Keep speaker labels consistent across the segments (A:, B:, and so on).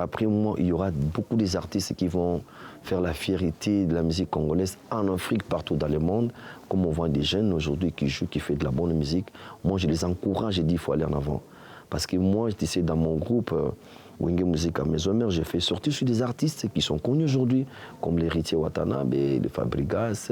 A: après moi, il y aura beaucoup des artistes qui vont faire la fierté de la musique congolaise en Afrique, partout dans le monde. Comme on voit des jeunes aujourd'hui qui jouent, qui font de la bonne musique, moi je les encourage et dis il faut aller en avant. Parce que moi, je disais dans mon groupe, Wenge Musique à Maison Mère, j'ai fait sortir sur des artistes qui sont connus aujourd'hui, comme l'héritier Watanabe, les Fabregas,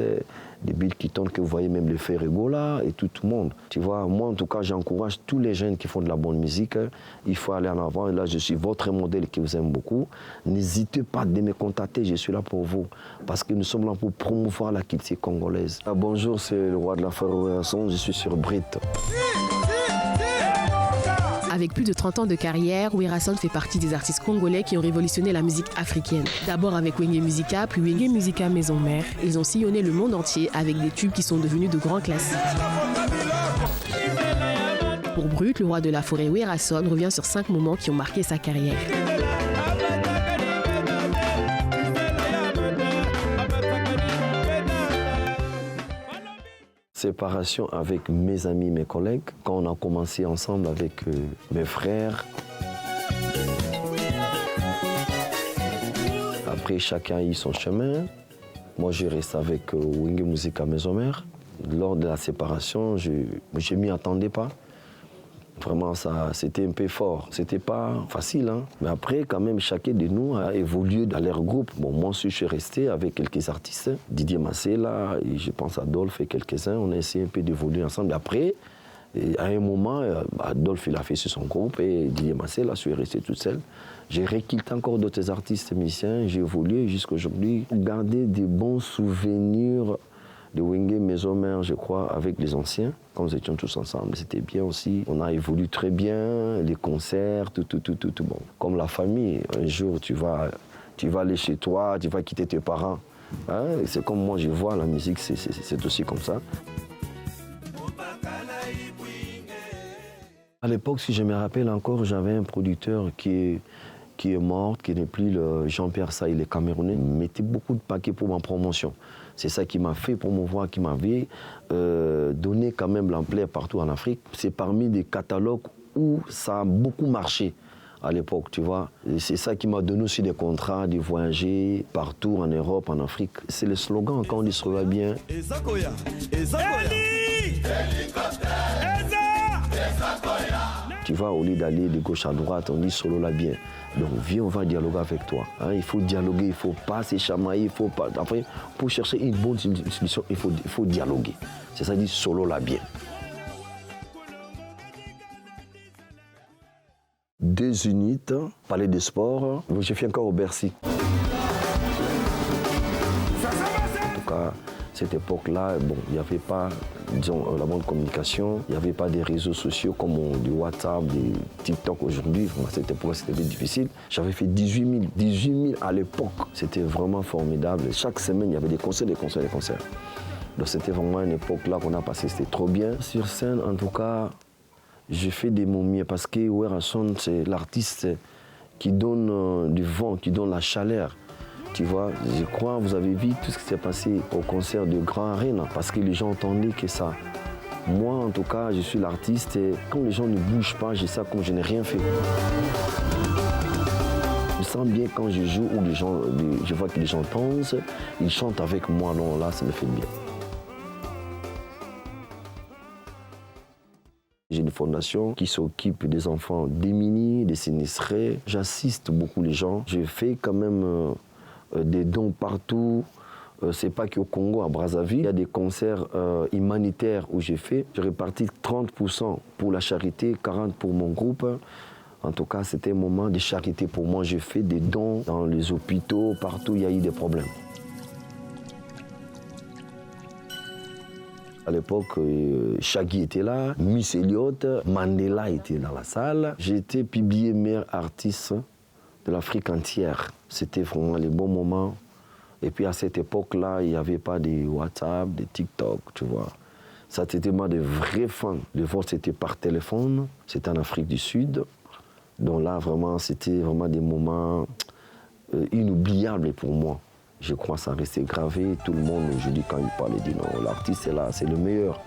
A: les Bill Keaton, que vous voyez même les Ferregola et tout le monde. Tu vois, moi en tout cas, j'encourage tous les jeunes qui font de la bonne musique. Il faut aller en avant. Et là, je suis votre modèle qui vous aime beaucoup. N'hésitez pas de me contacter, je suis là pour vous. Parce que nous sommes là pour promouvoir la culture congolaise. Ah, bonjour, c'est le roi de la Ferroation, je suis sur Brit.
B: Avec plus de 30 ans de carrière, Werason fait partie des artistes congolais qui ont révolutionné la musique africaine. D'abord avec Wenge Musica, puis Wenge Musica Maison Mère, ils ont sillonné le monde entier avec des tubes qui sont devenus de grands classiques. Pour Brut, le roi de la forêt Werason revient sur 5 moments qui ont marqué sa carrière.
A: Séparation avec mes amis, mes collègues, quand on a commencé ensemble avec mes frères. Après, chacun a eu son chemin. Moi, je reste avec Wenge Musica Maison Mère. Lors de la séparation, je ne m'y attendais pas. Vraiment, c'était un peu fort. C'était pas facile, hein. Mais après, quand même, chacun de nous a évolué dans leur groupe. Bon, moi aussi, je suis resté avec quelques artistes. Didier Massela, et je pense à Adolphe et quelques-uns. On a essayé un peu d'évoluer ensemble. Après, à un moment, Adolphe, il a fait sur son groupe et Didier Massela, je suis resté tout seul. J'ai réquilté encore d'autres artistes musiciens. J'ai évolué jusqu'à aujourd'hui. Garder des bons souvenirs de Wenge Maison Mère, je crois, avec les anciens. Quand nous étions tous ensemble, c'était bien aussi. On a évolué très bien, les concerts, tout. Bon. Comme la famille, un jour, tu vas aller chez toi, tu vas quitter tes parents. Hein? C'est comme moi, je vois la musique, c'est aussi comme ça. À l'époque, si je me rappelle encore, j'avais un producteur qui est mort, qui n'est plus le Jean-Pierre Saï, le Camerounais. Il mettait beaucoup de paquets pour ma promotion. C'est ça qui m'a fait promouvoir, qui m'avait donné quand même l'ampleur partout en Afrique. C'est parmi des catalogues où ça a beaucoup marché à l'époque, tu vois. C'est ça qui m'a donné aussi des contrats de voyager partout en Europe, en Afrique. C'est le slogan quand on dit « Solo bien ». Tu vois, au lieu d'aller de gauche à droite, on dit solo là bien. Donc viens, on va dialoguer avec toi. Hein, il faut dialoguer, il ne faut pas se chamailler, il faut pas. Après, pour chercher une bonne solution, il faut dialoguer. C'est ça, dit solo là bien. 2 unités, palais de sport. Je fais encore au Bercy. En tout cas, cette époque-là, bon, il n'y avait pas, disons, la bonne communication, il n'y avait pas des réseaux sociaux comme du WhatsApp, des TikTok aujourd'hui. À cette époque, c'était difficile. J'avais fait 18 000 à l'époque. C'était vraiment formidable. Chaque semaine, il y avait des concerts. Donc c'était vraiment une époque là qu'on a passé, c'était trop bien. Sur scène, en tout cas, j'ai fait des momies parce que Werason, c'est l'artiste qui donne du vent, qui donne la chaleur. Tu vois, je crois, vous avez vu tout ce qui s'est passé au concert de Grand Arena, parce que les gens entendaient que ça. Moi, en tout cas, je suis l'artiste et quand les gens ne bougent pas, j'ai ça comme je n'ai rien fait. Je sens bien quand je joue où je vois que les gens dansent, ils chantent avec moi, non, là, ça me fait bien. J'ai une fondation qui s'occupe des enfants démunis, des sinistrés. J'assiste beaucoup les gens. Je fais quand même des dons partout. C'est pas qu'au Congo, à Brazzaville. Il y a des concerts humanitaires où j'ai fait. J'ai réparti 30% pour la charité, 40% pour mon groupe. En tout cas, c'était un moment de charité pour moi. J'ai fait des dons dans les hôpitaux, partout il y a eu des problèmes. À l'époque, Shaggy était là, Miss Elliott, Mandela était dans la salle. J'ai été publié meilleur artiste de l'Afrique entière. C'était vraiment les bons moments. Et puis à cette époque-là, il n'y avait pas de WhatsApp, de TikTok, tu vois. Ça, c'était moi de vrais fans. Le vote, c'était par téléphone. C'était en Afrique du Sud. Donc là, vraiment, c'était vraiment des moments inoubliables pour moi. Je crois que ça restait gravé. Tout le monde, je dis quand il parle, il dit non, l'artiste est là, c'est le meilleur.